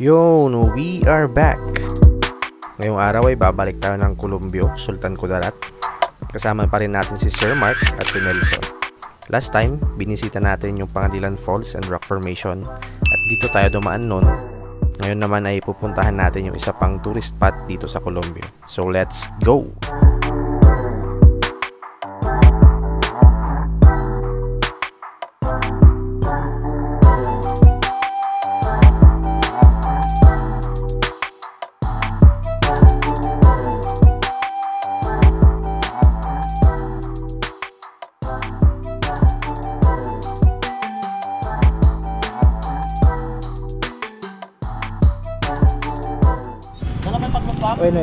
Yun, we are back. Ngayong araw ay babalik tayo ng Colombio, Sultan Kudarat. Kasama pa rin natin si Sir Mark at si Nelson. Last time, binisita natin yung Pangadilan Falls and Rock Formation at dito tayo dumaan nun. Ngayon naman ay pupuntahan natin yung isa pang tourist spot dito sa Colombia. So let's go! Wait.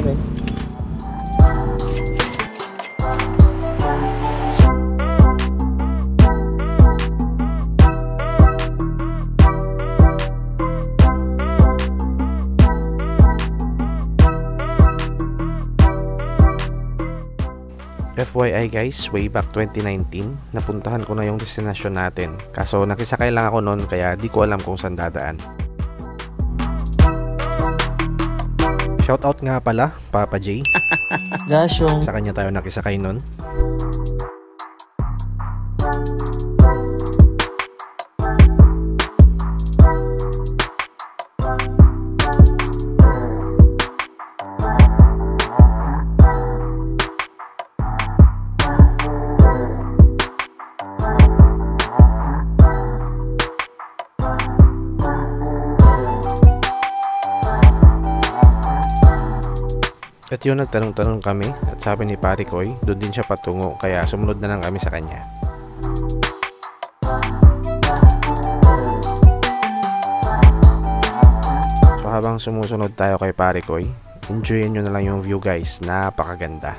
FYI guys, way back 2019, napuntahan ko na yung destinasyon natin. Kaso nakisakay lang ako noon kaya di ko alam kung saan dadaan. Shoutout nga pala, Papa J. Gasyong. Sa kanya tayo nakisakay nun. At yun, nagtanong-tanong kami at sabi ni Pare Koy, doon din siya patungo kaya sumunod na lang kami sa kanya. So habang sumusunod tayo kay Pare Koy, enjoyin nyo na lang yung view guys, napakaganda.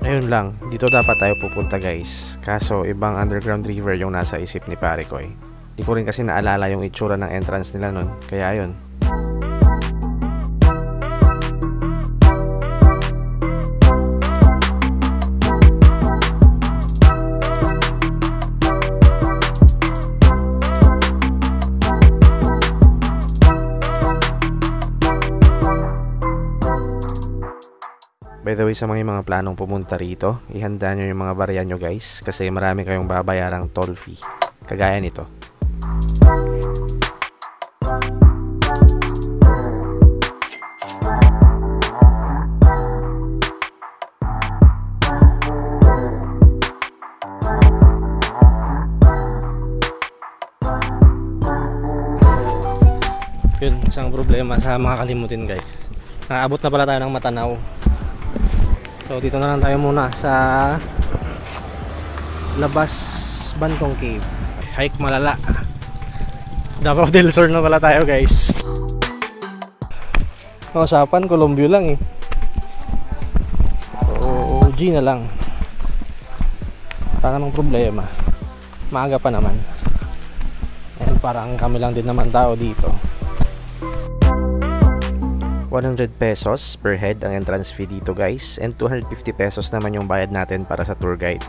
Ayun lang, dito dapat tayo pupunta guys. Kaso ibang underground river yung nasa isip ni Pare Koy. Di ko rin kasi naalala yung itsura ng entrance nila nun. Kaya ayun. By the way, sa mga planong pumunta rito, ihanda nyo yung mga barya nyo guys kasi marami kayong babayarang toll fee. Kagaya nito. Yun, isang problema sa mga kalimutin guys. Nakaabot na pala tayo ng Matanaw. So dito na lang tayo muna sa Labas Bantong Cave. Hike malala. Davao del Sur na pala tayo guys. Usapan, Colombia lang eh. So G na lang. Parang anong problema. Maaga pa naman. And parang kami lang din naman tao dito. 100 pesos per head ang entrance fee dito guys, and 250 pesos naman yung bayad natin para sa tour guide.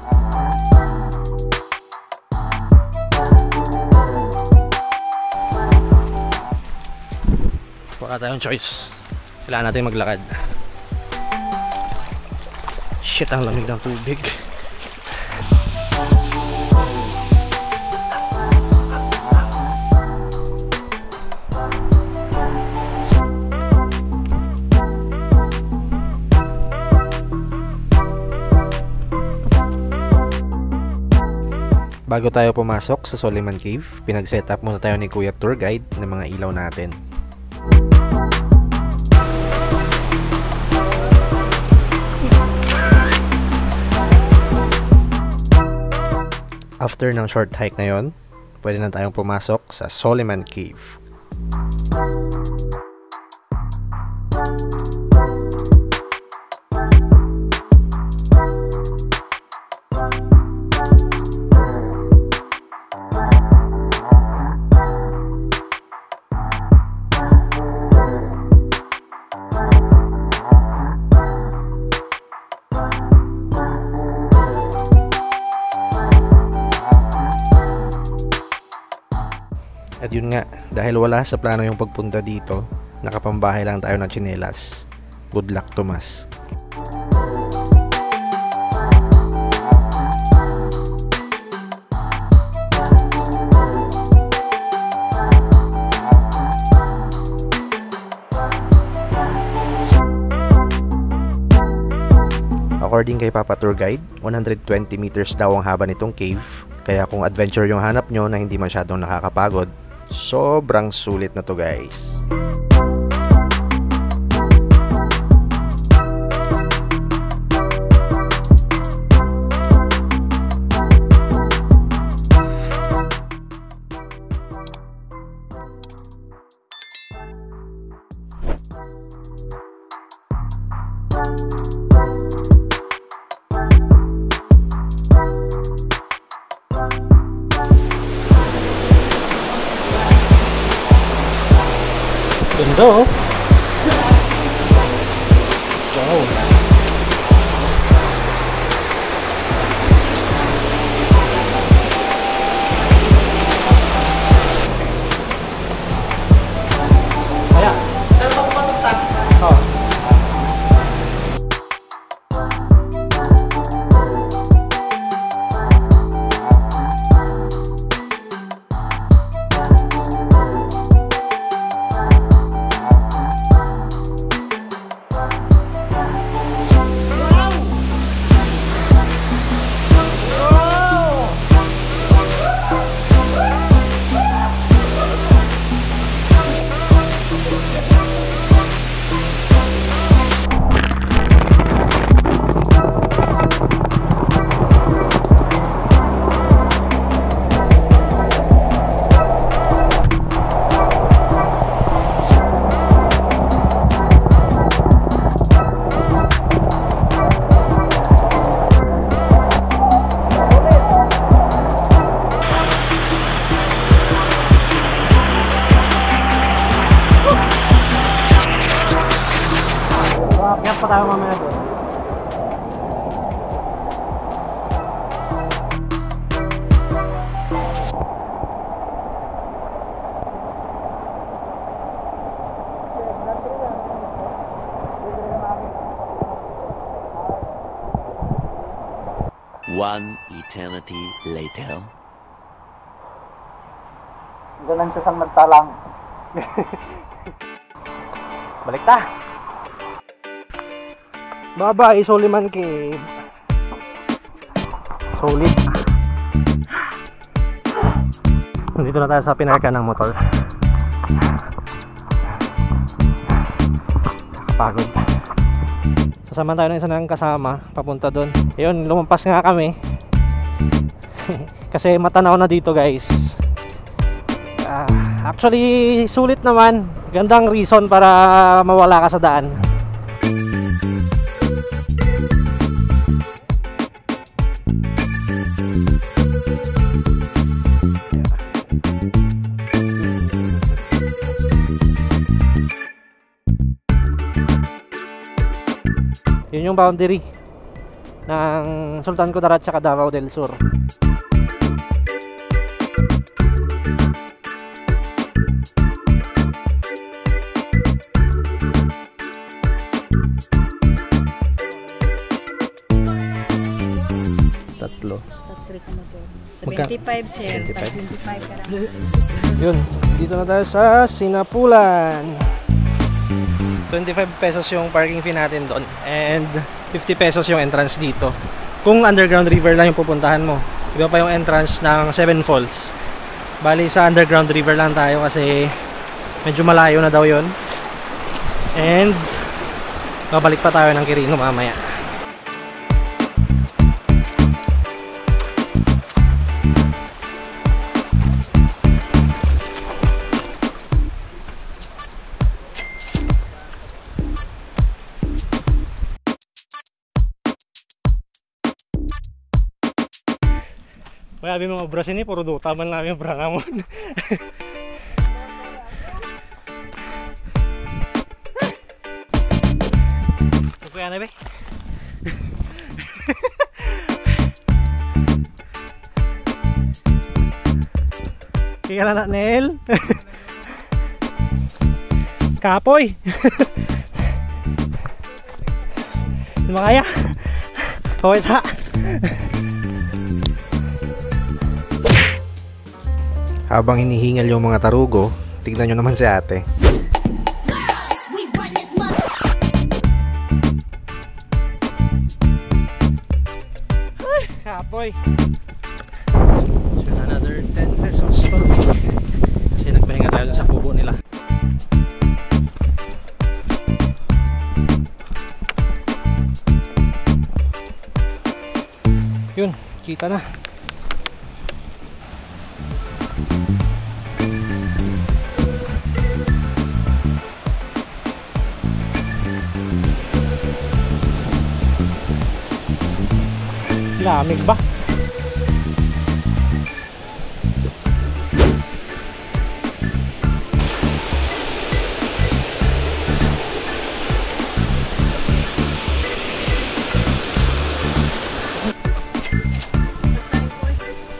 Wala tayong choice. Kailangan natin maglakad. Shit, ang lamig ng tubig. Bago tayo pumasok sa Soliman Cave, pinag-set up muna tayo ni Kuya Tour Guide ng mga ilaw natin. After ng short hike na yon, pwede na tayong pumasok sa Soliman Cave. At yun nga, dahil wala sa plano yung pagpunta dito, nakapambahay lang tayo ng tsinelas. Good luck, Tomas. According kay Papa Tour Guide, 120 meters daw ang haba nitong cave. Kaya kung adventure yung hanap nyo na hindi masyadong nakakapagod, sobrang sulit na to guys. Ganda oh. Wow. Kaya? Dalawa ko patunta. Oh. Kaya pa tayo mamaya doon. One eternity later. Ganun siya samantalang. Balik ta! Bye-bye, Soliman Cave. Solid. Nandito na tayo sa pinarka ng motor. Pagod. Sasama tayo ng isa ng kasama papunta doon. Ayun, lumampas nga kami. Kasi matanaw na dito guys. Actually, sulit naman. Gandang reason para mawala ka sa daan. Yun yung boundary ng Sultan Kudarat at Davao del Sur. Tatlo. 75 sir. 75. 25 ka lang. Yun, dito na tayo sa Sinapulan. 25 pesos yung parking fee natin doon and 50 pesos yung entrance dito. Kung underground river lang yung pupuntahan mo, iba pa yung entrance ng Seven Falls. Bali sa underground river lang tayo kasi medyo malayo na daw yun. And babalik pa tayo ng Quirino mamaya. Mayabi mga obras ini, puro duta man namin yung brangamon. Kuya na ba? Kaya na Nel. Kapoy. Hindi makaya. Kaway sa. Habang hinihingal yung mga tarugo, tignan nyo naman si ate. Ay, kapoy. So another 10 pesos toll fee. Kasi nagpahinga tayo sa kubo nila. Yun, kita na. Lamig ba?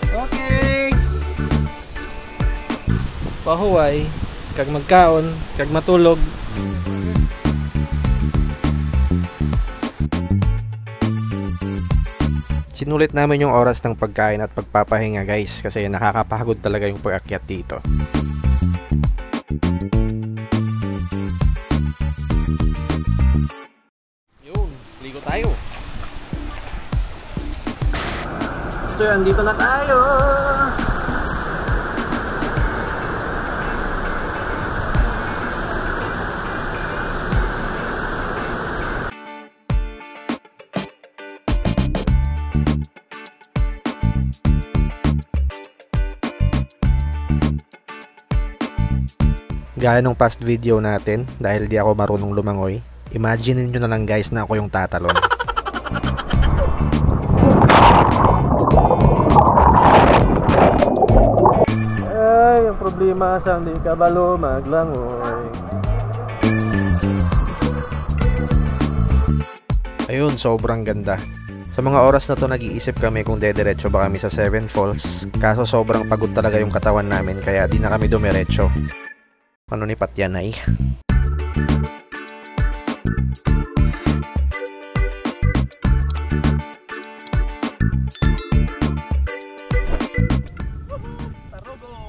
Okay. Pahuway, kag magkaon, kag matulog. Sinulit namin yung oras ng pagkain at pagpapahinga guys kasi nakakapagod talaga yung pag-akyat dito. Yun, ligo tayo. So yan, dito na tayo. Gaya nung past video natin, dahil di ako marunong lumangoy, imagine nyo na lang guys na ako yung tatalon. Ay, ang problema sa hindi ka balo maglangoy. Ayun, sobrang ganda. Sa mga oras na to nag-iisip kami kung dediretso ba kami sa Seven Falls, kaso sobrang pagod talaga yung katawan namin kaya di na kami dumiretso. Ano ni Patyanay?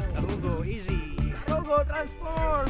Tarugo, easy. Tarugo, transform.